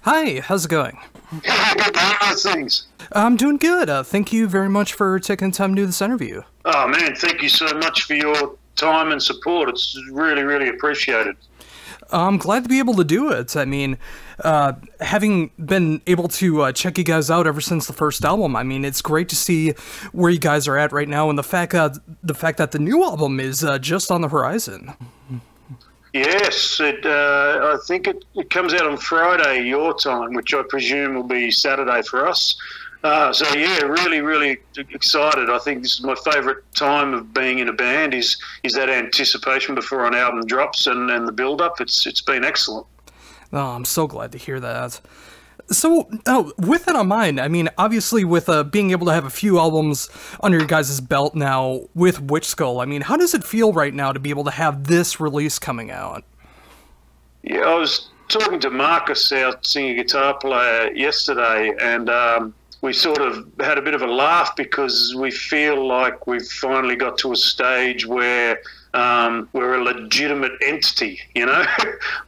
Hi, how's it going? How's things? I'm doing good. Thank you very much for taking the time to do this interview. Oh man, thank you so much for your time and support. It's really, really appreciated. I'm glad to be able to do it. I mean, having been able to check you guys out ever since the first album, I mean, it's great to see where you guys are at right now, and the fact that the new album is just on the horizon. Yes, I think it comes out on Friday your time, which I presume will be Saturday for us. So yeah, really, really excited. I think this is my favourite time of being in a band is that anticipation before an album drops and the build up. It's been excellent. Oh, I'm so glad to hear that. So, with that on mind, I mean, obviously with being able to have a few albums under your guys' belt now with Witchskull, I mean, how does it feel right now to be able to have this release coming out? Yeah, I was talking to Marcus, our singer guitar player, yesterday, and we sort of had a bit of a laugh because we feel like we've finally got to a stage where we're a legitimate entity, you know.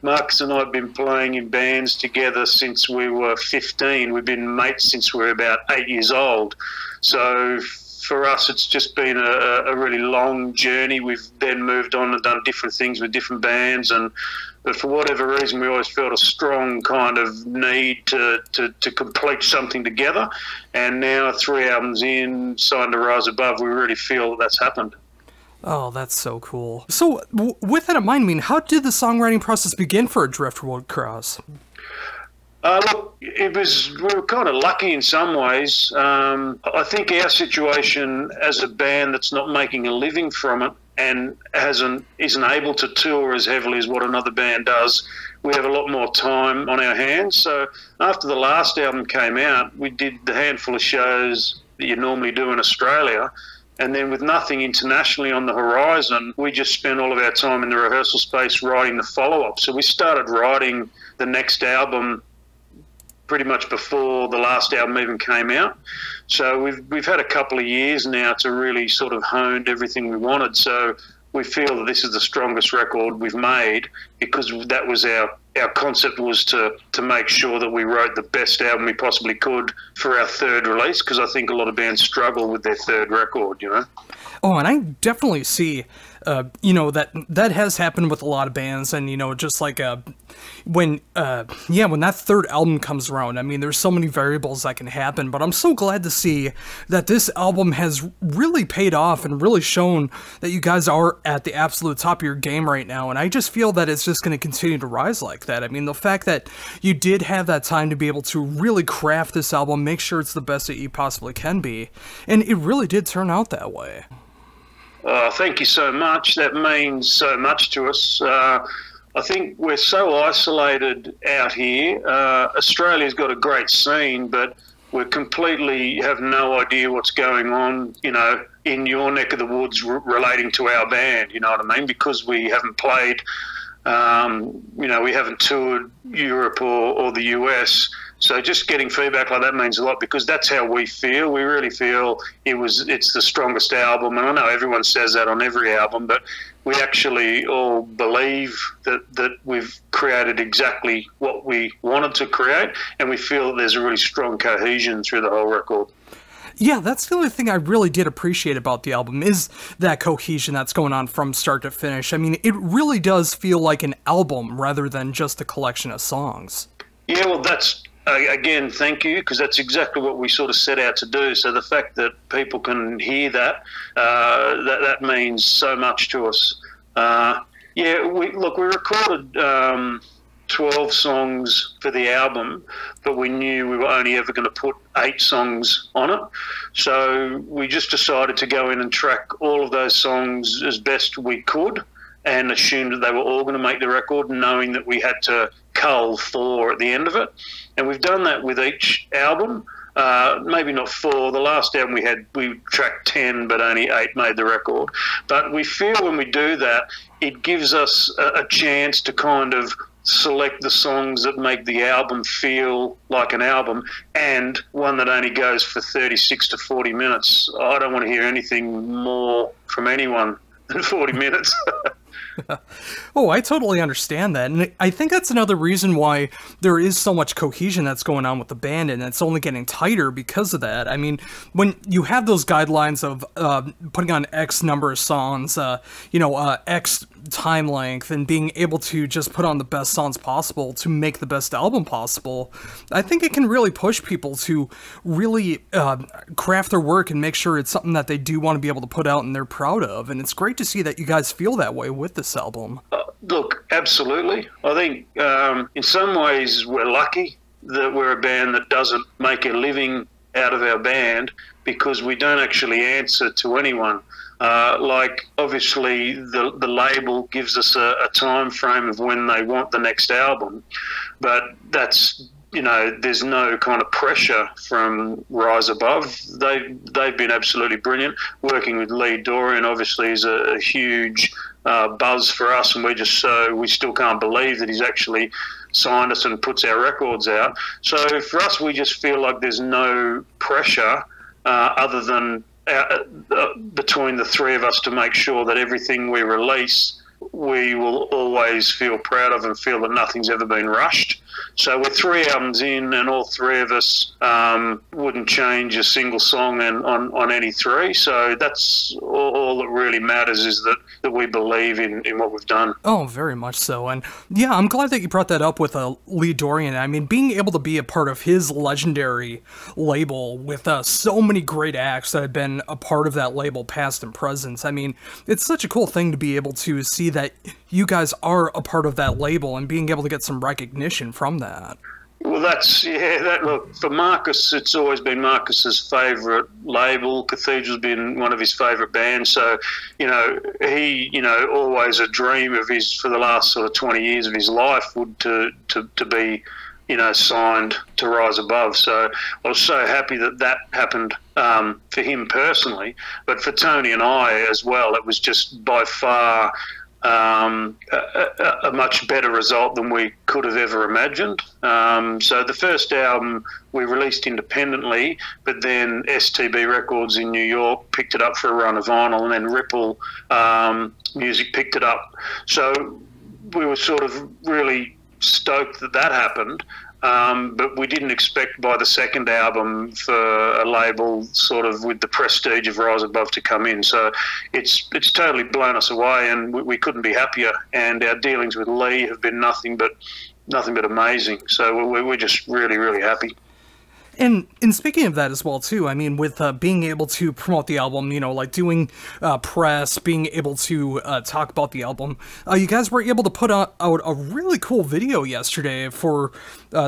Marcus and I have been playing in bands together since we were 15. We've been mates since we were about 8 years old. So for us, it's just been a really long journey. We've then moved on and done different things with different bands, but for whatever reason, we always felt a strong kind of need to complete something together. And now, 3 albums in, signed to Rise Above, we really feel that that's happened. Oh, that's so cool. So, with that in mind, I mean, how did the songwriting process begin for Driftwood Cross? Look, we were kind of lucky in some ways. I think our situation as a band that's not making a living from it and isn't able to tour as heavily as what another band does, we have a lot more time on our hands. So after the last album came out, we did the handful of shows that you normally do in Australia. And then with nothing internationally on the horizon, we just spent all of our time in the rehearsal space writing the follow-up. So we started writing the next album pretty much before the last album even came out. So we've had a couple of years now to really sort of honed everything we wanted. So we feel that this is the strongest record we've made because that was our concept, was to make sure that we wrote the best album we possibly could for our third release, because I think a lot of bands struggle with their third record, you know. Oh, and I definitely see, you know, that has happened with a lot of bands, and, you know, just like when that third album comes around, I mean, there's so many variables that can happen, but I'm so glad to see that this album has really paid off and really shown that you guys are at the absolute top of your game right now, and I just feel that it's just going to continue to rise like that. I mean, the fact that you did have that time to be able to really craft this album, make sure it's the best that you possibly can be, and it really did turn out that way. Thank you so much. That means so much to us. I think we're so isolated out here. Australia's got a great scene, but we completely have no idea what's going on, you know, in your neck of the woods relating to our band, you know what I mean? Because we haven't played, you know, we haven't toured Europe or the US. So just getting feedback like that means a lot, because that's how we feel. We really feel it's the strongest album. And I know everyone says that on every album, but we actually all believe that we've created exactly what we wanted to create, and we feel that there's a really strong cohesion through the whole record. Yeah, that's the only thing I really did appreciate about the album, is that cohesion that's going on from start to finish. I mean, it really does feel like an album rather than just a collection of songs. Yeah, well, that's... Again, thank you, because that's exactly what we sort of set out to do. So the fact that people can hear that, that means so much to us. Yeah, we recorded 12 songs for the album, but we knew we were only ever going to put 8 songs on it. So we just decided to go in and track all of those songs as best we could, and assumed that they were all going to make the record, knowing that we had to cull 4 at the end of it. And we've done that with each album. Maybe not 4. The last album we tracked 10, but only 8 made the record. But we feel when we do that, it gives us a chance to kind of select the songs that make the album feel like an album, and one that only goes for 36 to 40 minutes. I don't want to hear anything more from anyone than 40 minutes. Oh, I totally understand that. And I think that's another reason why there is so much cohesion that's going on with the band, and it's only getting tighter because of that. I mean, when you have those guidelines of putting on X number of songs, X time length, and being able to just put on the best songs possible to make the best album possible, I think it can really push people to really craft their work and make sure it's something that they do want to be able to put out and they're proud of. And it's great to see that you guys feel that way with this album. Look, absolutely. I think in some ways we're lucky that we're a band that doesn't make a living out of our band, because we don't actually answer to anyone. Obviously the label gives us a time frame of when they want the next album, but that's, there's no kind of pressure from Rise Above. They've been absolutely brilliant. Working with Lee Dorian obviously is a huge buzz for us, and we still can't believe that he's actually signed us and puts our records out. So for us, we just feel like there's no pressure other than between the three of us to make sure that everything we release we will always feel proud of and feel that nothing's ever been rushed. So we're 3 albums in, and all 3 of us wouldn't change a single song on any 3. So that's all that really matters, is that we believe in what we've done. Oh, very much so. And yeah, I'm glad that you brought that up with Lee Dorian. I mean, being able to be a part of his legendary label with so many great acts that have been a part of that label, past and present. I mean, it's such a cool thing to be able to see that you guys are a part of that label and being able to get some recognition from that. Well, look, for Marcus, it's always been Marcus's favourite label. Cathedral's been one of his favourite bands. So, he, always a dream of his, for the last sort of 20 years of his life, would to be, signed to Rise Above. So I was so happy that happened for him personally. But for Tony and I as well, it was just by far a much better result than we could have ever imagined. So the first album we released independently, but then STB Records in New York picked it up for a run of vinyl, and then Ripple Music picked it up. So we were sort of really stoked that happened. But we didn't expect by the second album for a label sort of with the prestige of Rise Above to come in. So it's totally blown us away, and we couldn't be happier. And our dealings with Lee have been nothing but amazing. So we're just really, really happy. And speaking of that as well, too, I mean, with being able to promote the album, like doing press, being able to talk about the album, you guys were able to put out a really cool video yesterday for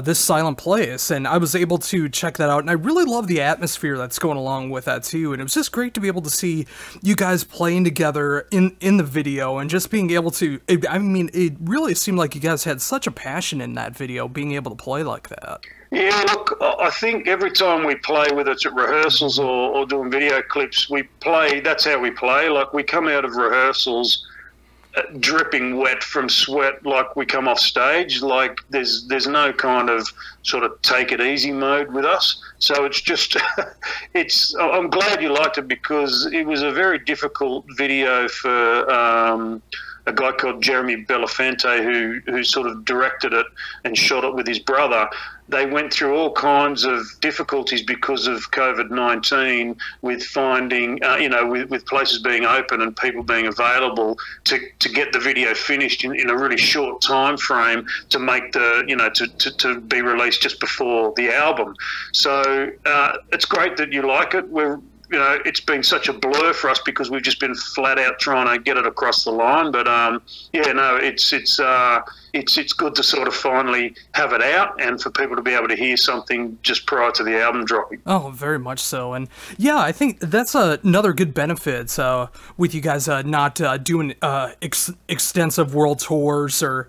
This Silent Place, and I was able to check that out, and I really love the atmosphere that's going along with that, too, and it was just great to be able to see you guys playing together in the video, and just being able to, it really seemed like you guys had such a passion in that video, being able to play like that. Yeah, look, I think every time we play, whether it's at rehearsals or doing video clips, that's how we play. Like, we come out of rehearsals dripping wet from sweat, like we come off stage. Like, there's no kind of sort of take it easy mode with us. So it's just, I'm glad you liked it, because it was a very difficult video for a guy called Jeremy Belafonte, who sort of directed it and shot it with his brother. They went through all kinds of difficulties because of COVID-19 with finding, with places being open and people being available to get the video finished in a really short time frame to make to be released just before the album. So it's great that you like it. It's been such a blur for us because we've just been flat out trying to get it across the line. But it's good to sort of finally have it out and for people to be able to hear something just prior to the album dropping. Oh, very much so. And yeah, I think that's another good benefit with you guys not doing extensive world tours or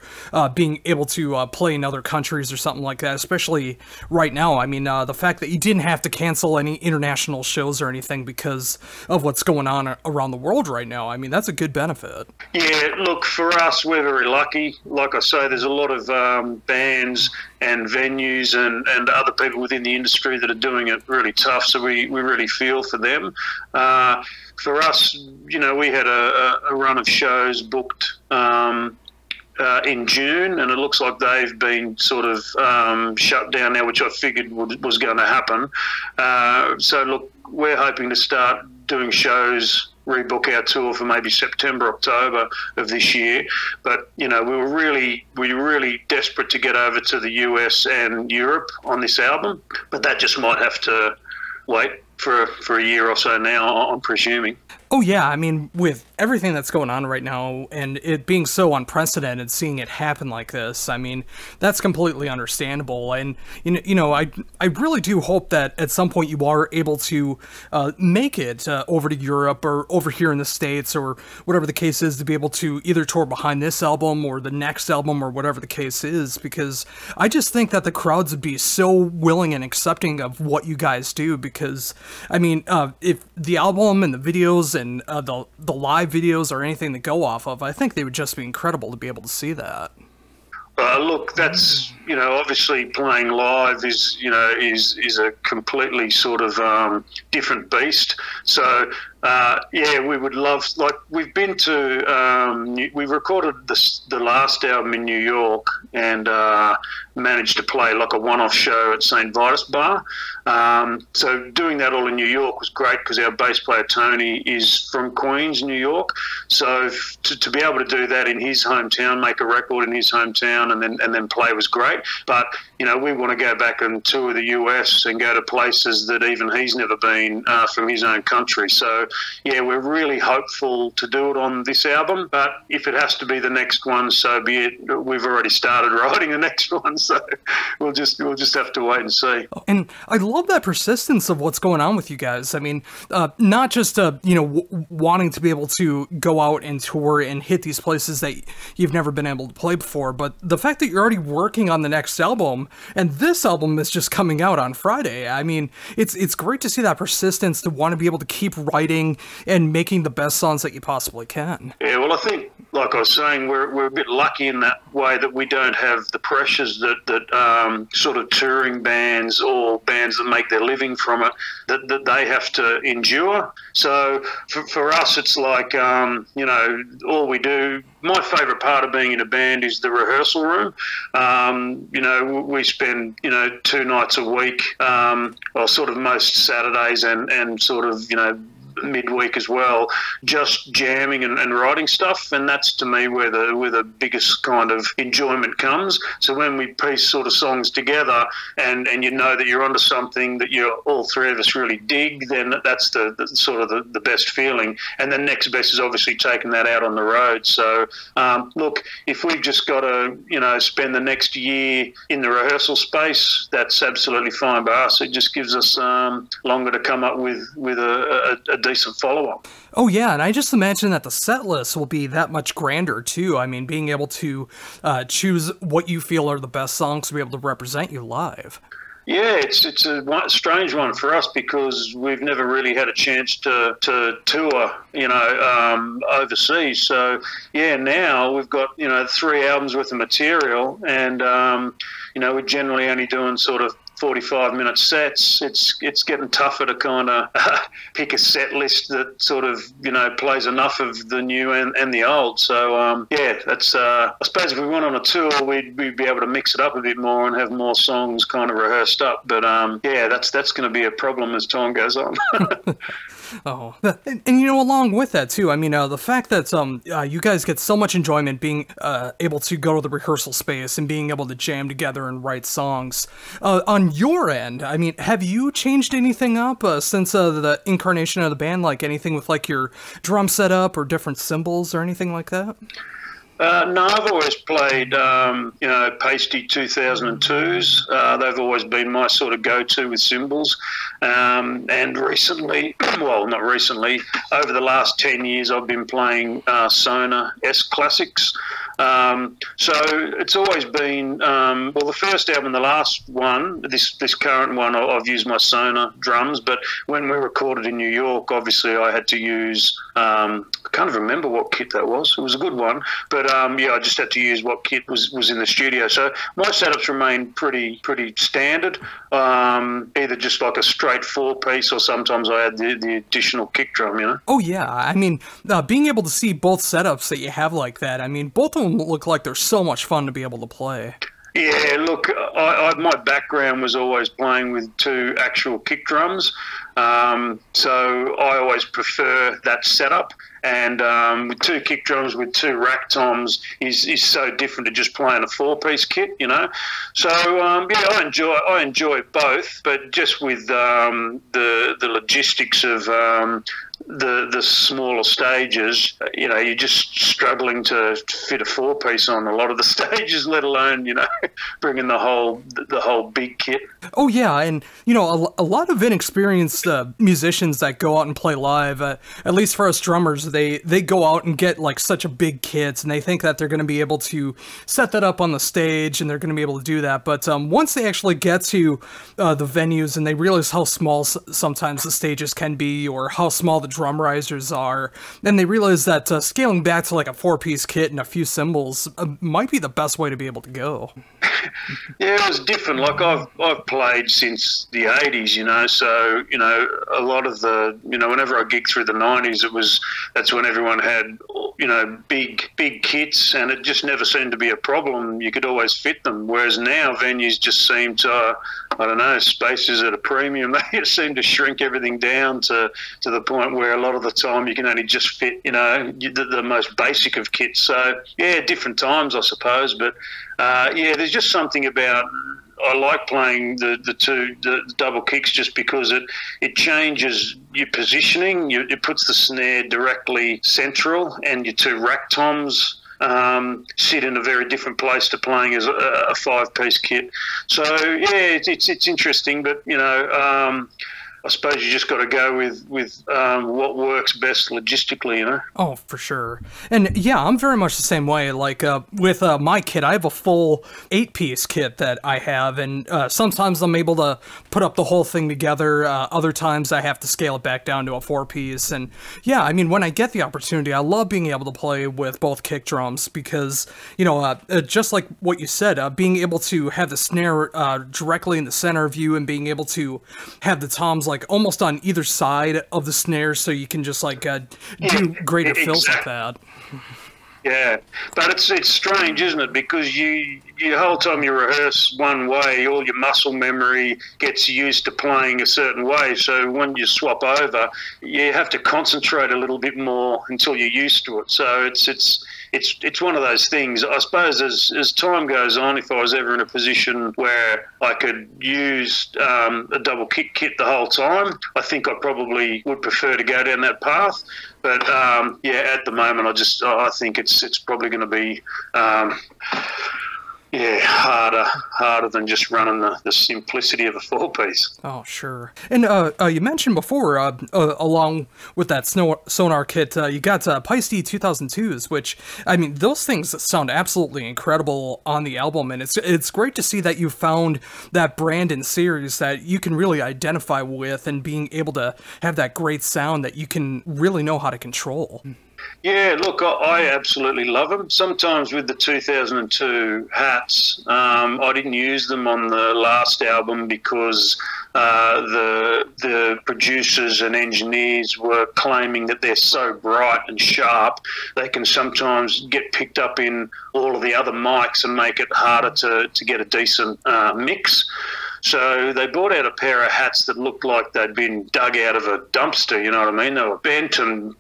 being able to play in other countries or something like that, especially right now. I mean, the fact that you didn't have to cancel any international shows or anything everything because of what's going on around the world right now. I mean, that's a good benefit. Yeah, look, for us, we're very lucky. Like I say, there's a lot of bands and venues and other people within the industry that are doing it really tough, so we really feel for them. For us, you know, we had a run of shows booked in June, and it looks like they've been sort of shut down now, which I figured was going to happen. So, look, we're hoping to start doing shows, rebook our tour for maybe September, October of this year. But, you know, we were really desperate to get over to the US and Europe on this album, but that just might have to wait for a year or so now, I'm presuming. Oh, yeah. I mean, with everything that's going on right now and it being so unprecedented, seeing it happen like this, I mean, that's completely understandable. And, you know, I really do hope that at some point you are able to make it over to Europe or over here in the States or whatever the case is, to be able to either tour behind this album or the next album or whatever the case is, because I just think that the crowds would be so willing and accepting of what you guys do. Because, I mean, if the album and the videos and the live videos or anything that go off of, I think they would just be incredible to be able to see that. Look, that's, you know, obviously playing live is, you know, is a completely sort of different beast. So, yeah, we would love, like, we've been to, we recorded the last album in New York and managed to play like a one-off show at St. Vitus Bar. So doing that all in New York was great because our bass player Tony is from Queens, New York. So to be able to do that in his hometown, make a record in his hometown and then play was great. But, you know, we want to go back and tour the US and go to places that even he's never been from his own country. So, yeah, we're really hopeful to do it on this album. But if it has to be the next one, so be it. We've already started writing the next one, so we'll just have to wait and see. And I love that persistence of what's going on with you guys. I mean, not just you know, wanting to be able to go out and tour and hit these places that you've never been able to play before, but the fact that you're already working on the next album, and this album is just coming out on Friday. I mean, it's great to see that persistence to want to be able to keep writing and making the best songs that you possibly can. Yeah, well, I think, like I was saying, we're a bit lucky in that way that we don't have the pressures that sort of touring bands or bands that make their living from it that they have to endure. So for us, it's like, you know, all we do. My favourite part of being in a band is the rehearsal room. You know, we spend, you know, 2 nights a week, or sort of most Saturdays and sort of, you know, midweek as well, just jamming and writing stuff, and that's to me where the biggest kind of enjoyment comes. So when we piece sort of songs together and you know that you're onto something that all three of us really dig, then that's the sort of the best feeling. And the next best is obviously taking that out on the road. So look, if we've just got to, you know, spend the next year in the rehearsal space, that's absolutely fine by us. It just gives us longer to come up with a decent follow-up. Oh yeah, and I just imagine that the set list will be that much grander too. I mean, being able to choose what you feel are the best songs to be able to represent you live. Yeah, it's a strange one for us because we've never really had a chance to tour, you know, overseas. So yeah, now we've got, you know, 3 albums worth of material, and you know, we're generally only doing sort of 45-minute sets. It's getting tougher to kind of pick a set list that sort of, you know, plays enough of the new and the old. So yeah, that's I suppose if we went on a tour, we'd be able to mix it up a bit more and have more songs kind of rehearsed up. But yeah, that's going to be a problem as time goes on. Oh, and you know, along with that too, I mean, the fact that you guys get so much enjoyment being able to go to the rehearsal space and being able to jam together and write songs. On your end, I mean, have you changed anything up since the incarnation of the band? Like anything with like your drum setup or different cymbals or anything like that? No, I've always played, you know, pasty 2002s. They've always been my sort of go-to with cymbals. And recently, well, not recently, over the last 10 years, I've been playing Sonor S Classics. So it's always been, well, the first album, the last one, this current one, I've used my Sonor drums, but when we recorded in New York, obviously I had to use, I can't even remember what kit that was. It was a good one, but yeah, I just had to use what kit was in the studio. So my setups remain pretty standard, either just like a straight 4-piece, or sometimes I add the additional kick drum, you know? Oh yeah, I mean, being able to see both setups that you have like that, I mean, both of them look like they're so much fun to be able to play. Yeah, look, my background was always playing with 2 actual kick drums, so I always prefer that setup. And with 2 kick drums with 2 rack toms is so different to just playing a 4-piece kit, you know. So yeah, I enjoy both, but just with the logistics of the smaller stages, you know, you're just struggling to fit a 4-piece on a lot of the stages, let alone, you know, bringing the whole big kit. Oh yeah, and you know, a lot of inexperienced musicians that go out and play live, at least for us drummers, they go out and get like such a big kit, and they think that they're going to be able to set that up on the stage, and they're going to be able to do that. But once they actually get to the venues and they realize how small sometimes the stages can be, or how small the drum risers are, then they realize that scaling back to like a 4-piece kit and a few cymbals might be the best way to be able to go. Yeah, it was different. Like I've played since the 80s, you know, so, you know, a lot of the, you know, whenever I gigged through the 90s, that's when everyone had, you know, big kits, and it just never seemed to be a problem. You could always fit them. Whereas now venues just seem to, I don't know, space is at a premium. They just seem to shrink everything down to the point where a lot of the time you can only just fit, you know, the most basic of kits. So yeah, different times, I suppose. But yeah, there's just something about, I like playing the double kicks just because it changes your positioning. It puts the snare directly central, and your 2 rack toms sit in a very different place to playing as a 5-piece kit. So yeah, it's interesting, but you know, I suppose you just got to go with what works best logistically, you know? Oh, for sure. And yeah, I'm very much the same way. Like with my kit, I have a full 8-piece kit that I have, and sometimes I'm able to put up the whole thing together. Other times I have to scale it back down to a 4-piece. And yeah, I mean, when I get the opportunity, I love being able to play with both kick drums because, you know, just like what you said, being able to have the snare directly in the center of you, and being able to have the toms like almost on either side of the snare, so you can just like do greater fills like that. Yeah, but it's strange, isn't it? Because the whole time you rehearse one way, all your muscle memory gets used to playing a certain way. So when you swap over, you have to concentrate a little bit more until you're used to it. So it's one of those things. I suppose as time goes on, if I was ever in a position where I could use a double kick kit the whole time, I think I probably would prefer to go down that path. But yeah, at the moment, I think it's probably going to be yeah, harder than just running the simplicity of a 4-piece. Oh, sure. And you mentioned before, along with that sonar kit, you got Peisty 2002s, which, I mean, those things sound absolutely incredible on the album, and it's great to see that you found that brand and series that you can really identify with, and being able to have that great sound that you can really know how to control. Yeah, look, I absolutely love them. Sometimes with the 2002 hats, I didn't use them on the last album because the producers and engineers were claiming that they're so bright and sharp, they can sometimes get picked up in all of the other mics and make it harder to get a decent mix. So they brought out a pair of hats that looked like they'd been dug out of a dumpster, you know what I mean? They were bent, and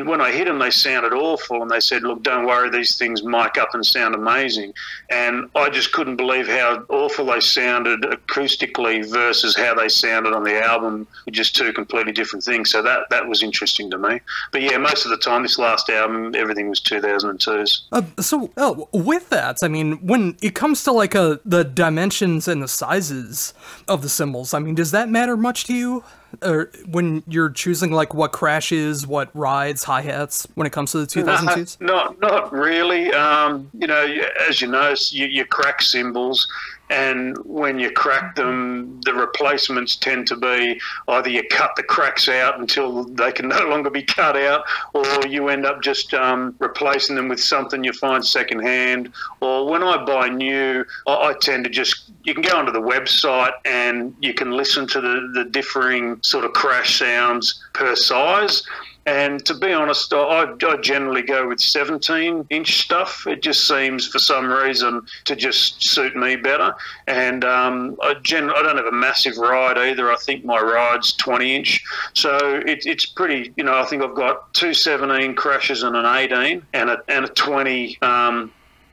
when I hit them, they sounded awful, and they said, look, don't worry, these things mic up and sound amazing. And I just couldn't believe how awful they sounded acoustically versus how they sounded on the album, just 2 completely different things. So that was interesting to me. But yeah, most of the time, this last album, everything was 2002s. So with that, I mean, when it comes to like the dimensions and the sizes, choices of the cymbals. I mean, does that matter much to you? Or when you're choosing like what crashes, what rides, hi-hats when it comes to the 2002s? Not really. You know, as you know, you crack cymbals, and when you crack them, the replacements tend to be either you cut the cracks out until they can no longer be cut out, or you end up just replacing them with something you find secondhand. Or when I buy new, I tend to just, you can go onto the website and you can listen to the differing sort of crash sounds per size. And to be honest, I generally go with 17-inch stuff. It just seems, for some reason, to just suit me better. And I don't have a massive ride either. I think my ride's 20-inch. So it's pretty, you know, I think I've got two 17 crashes and an 18 and a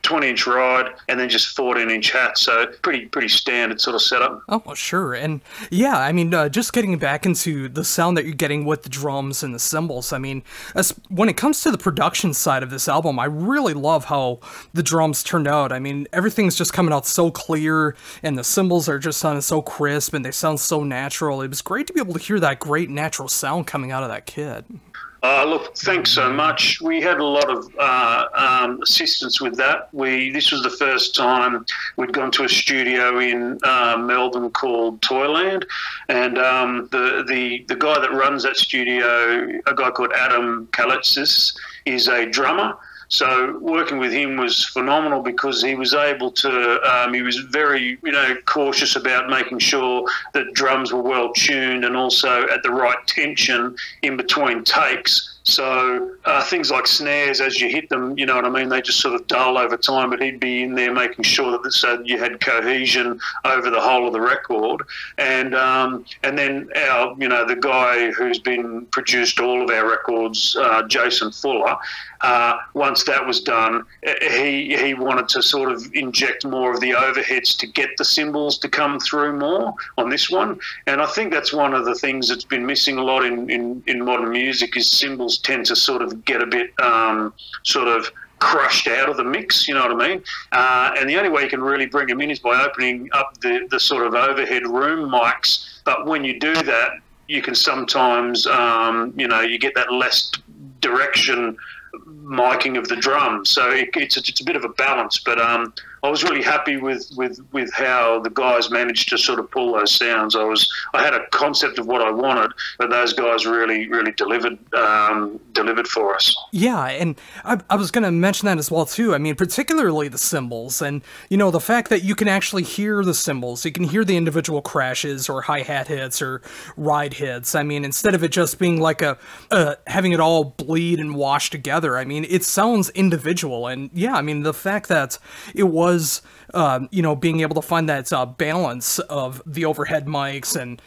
20-inch ride, and then just 14-inch hats. So pretty standard sort of setup. Oh, well, sure. And yeah, I mean, just getting back into the sound that you're getting with the drums and the cymbals, I mean, when it comes to the production side of this album, I really love how the drums turned out. I mean, everything's just coming out so clear, and the cymbals are just sounding so crisp, and they sound so natural. It was great to be able to hear that great natural sound coming out of that kid. Look, thanks so much. We had a lot of assistance with that. This was the first time we'd gone to a studio in Melbourne called Toyland, and the guy that runs that studio, a guy called Adam Kaletsis, is a drummer. So working with him was phenomenal because he was able to, he was very, you know, cautious about making sure that drums were well tuned and also at the right tension in between takes. So things like snares, as you hit them, you know what I mean, they just sort of dull over time, but he'd be in there making sure that so you had cohesion over the whole of the record. And then our, you know, the guy who's been produced all of our records, Jason Fuller, once that was done, he wanted to sort of inject more of the overheads to get the cymbals to come through more on this one. And I think that's one of the things that's been missing a lot in modern music is cymbals tend to sort of get a bit sort of crushed out of the mix, you know what I mean? And the only way you can really bring them in is by opening up the sort of overhead room mics. But when you do that, you can sometimes, you know, you get that less direction miking of the drums. So it's a bit of a balance. But I was really happy with how the guys managed to sort of pull those sounds. I had a concept of what I wanted, but those guys really delivered for us. Yeah, and I was going to mention that as well too. I mean, particularly the cymbals, and you know, the fact that you can actually hear the cymbals, you can hear the individual crashes or hi-hat hits or ride hits. I mean, instead of it just being like having it all bleed and wash together. I mean, it sounds individual, and yeah, I mean, the fact that it was you know, being able to find that balance of the overhead mics and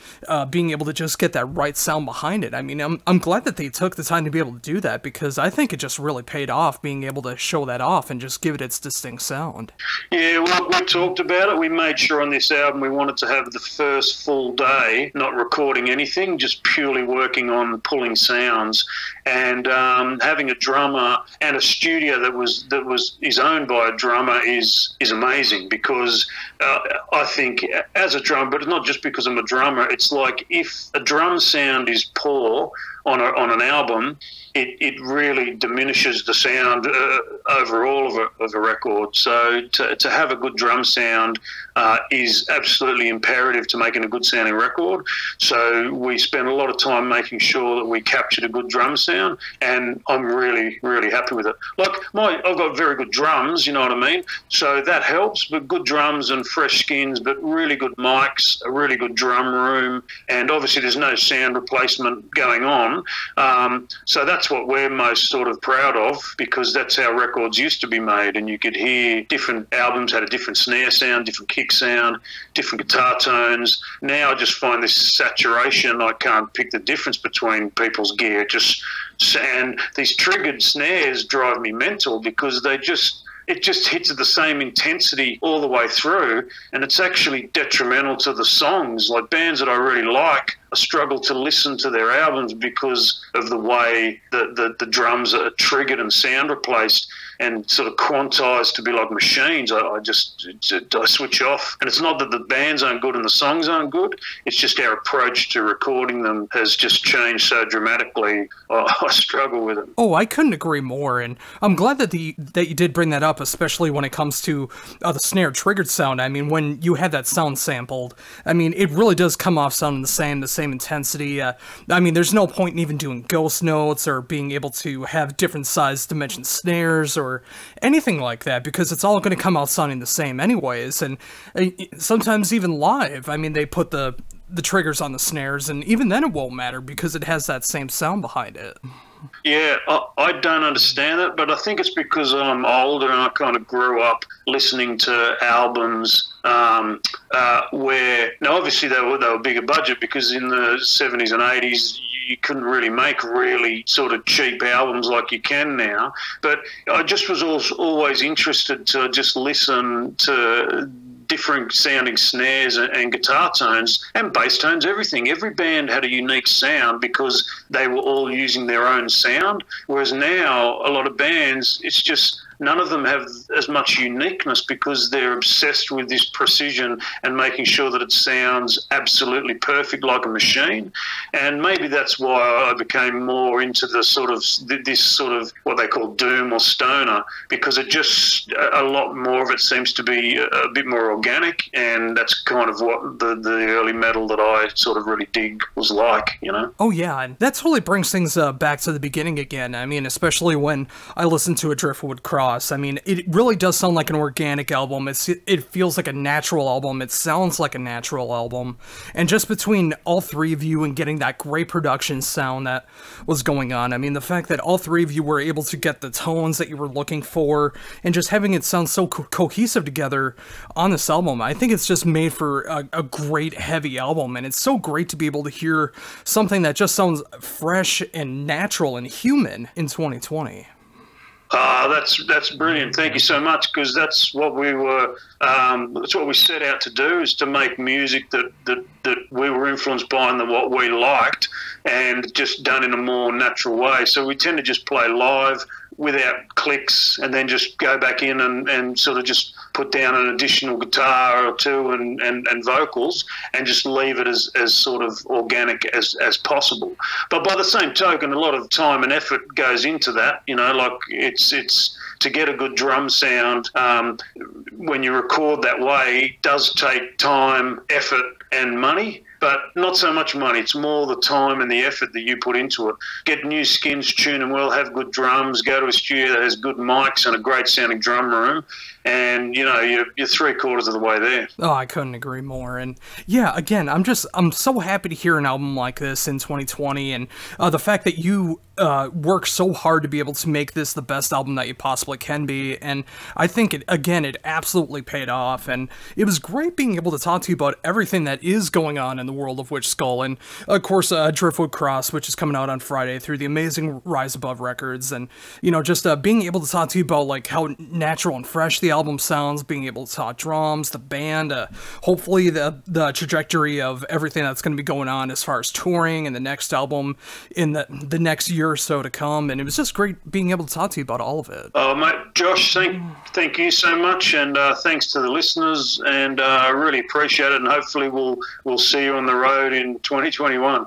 being able to just get that right sound behind it. I mean, I'm glad that they took the time to be able to do that, because I think it just really paid off being able to show that off and just give it its distinct sound. Yeah, well, we talked about it. We made sure on this album we wanted to have the first full day not recording anything, just purely working on pulling sounds. And having a drummer and a studio that is owned by a drummer is amazing, because I think as a drummer, but not just because I'm a drummer, it's like if a drum sound is poor on an album, it really diminishes the sound overall of a record. So to have a good drum sound is absolutely imperative to making a good sounding record. So we spent a lot of time making sure that we captured a good drum sound, and I'm really happy with it. Like I've got very good drums, you know what I mean? So that helps, but good drums and fresh skins, but really good mics, a really good drum room, and obviously there's no sound replacement going on. So that's what we're most sort of proud of, because that's how records used to be made, and you could hear different albums had a different snare sound, different kick sound, different guitar tones. Now I just find this saturation. I can't pick the difference between people's gear. And these triggered snares drive me mental, because it just hits at the same intensity all the way through, and it's actually detrimental to the songs. Like bands that I really like I struggle to listen to their albums because of the way the drums are triggered and sound replaced and sort of quantized to be like machines. I switch off. And it's not that the bands aren't good and the songs aren't good. It's just our approach to recording them has just changed so dramatically. I struggle with it. Oh, I couldn't agree more. And I'm glad that you did bring that up, especially when it comes to the snare triggered sound. I mean, when you have that sound sampled, I mean, it really does come off sounding the same intensity. I mean, there's no point in even doing ghost notes or being able to have different size dimension snares or anything like that, because it's all going to come out sounding the same anyways. And sometimes even live, I mean, they put the triggers on the snares, and even then it won't matter because it has that same sound behind it. Yeah, I don't understand it, but I think it's because I'm older and I kind of grew up listening to albums where, now obviously they were bigger budget, because in the 70s and 80s you couldn't really make really sort of cheap albums like you can now. But I just was always interested to just listen to different sounding snares and guitar tones and bass tones, everything. Every band had a unique sound because they were all using their own sound, whereas now a lot of bands, it's just none of them have as much uniqueness because they're obsessed with this precision and making sure that it sounds absolutely perfect like a machine. And maybe that's why I became more into the sort of this sort of what they call doom or stoner, because it just a lot more of it seems to be a bit more organic, and that's kind of what the early metal that I sort of really dig was like, you know? Oh yeah, and that totally brings things back to the beginning again. I mean, especially when I listen to a Driftwood cross. I mean, it really does sound like an organic album. It feels like a natural album. It sounds like a natural album. And just between all three of you and getting that great production sound that was going on, I mean, the fact that all three of you were able to get the tones that you were looking for and just having it sound so cohesive together on this album, I think it's just made for a great heavy album. And it's so great to be able to hear something that just sounds fresh and natural and human in 2020. That's brilliant. Thank you so much, because that's what we were. That's what we set out to do, is to make music that we were influenced by and what we liked, and just done in a more natural way. So we tend to just play live without clicks, and then just go back in and sort of just put down an additional guitar or two and vocals, and just leave it as sort of organic as possible. But by the same token, a lot of time and effort goes into that, you know, like it's to get a good drum sound, when you record that way, it does take time, effort and money. But not so much money. It's more the time and the effort that you put into it. Get new skins, tune them well, have good drums, go to a studio that has good mics and a great sounding drum room, and you know you're 3/4 of the way there. Oh, I couldn't agree more. And yeah, again, I'm so happy to hear an album like this in 2020, and the fact that you work so hard to be able to make this the best album that you possibly can be. And I think it absolutely paid off, and it was great being able to talk to you about everything that is going on in the world of Witchskull, and of course Driftwood Cross, which is coming out on Friday through the amazing Rise Above Records. And you know, just being able to talk to you about like how natural and fresh the album sounds, being able to talk drums, the band, hopefully the trajectory of everything that's going to be going on as far as touring and the next album in the next year or so to come. And it was just great being able to talk to you about all of it. Oh mate, Josh, thank you so much, and thanks to the listeners, and I really appreciate it, and hopefully we'll see you on the road in 2021.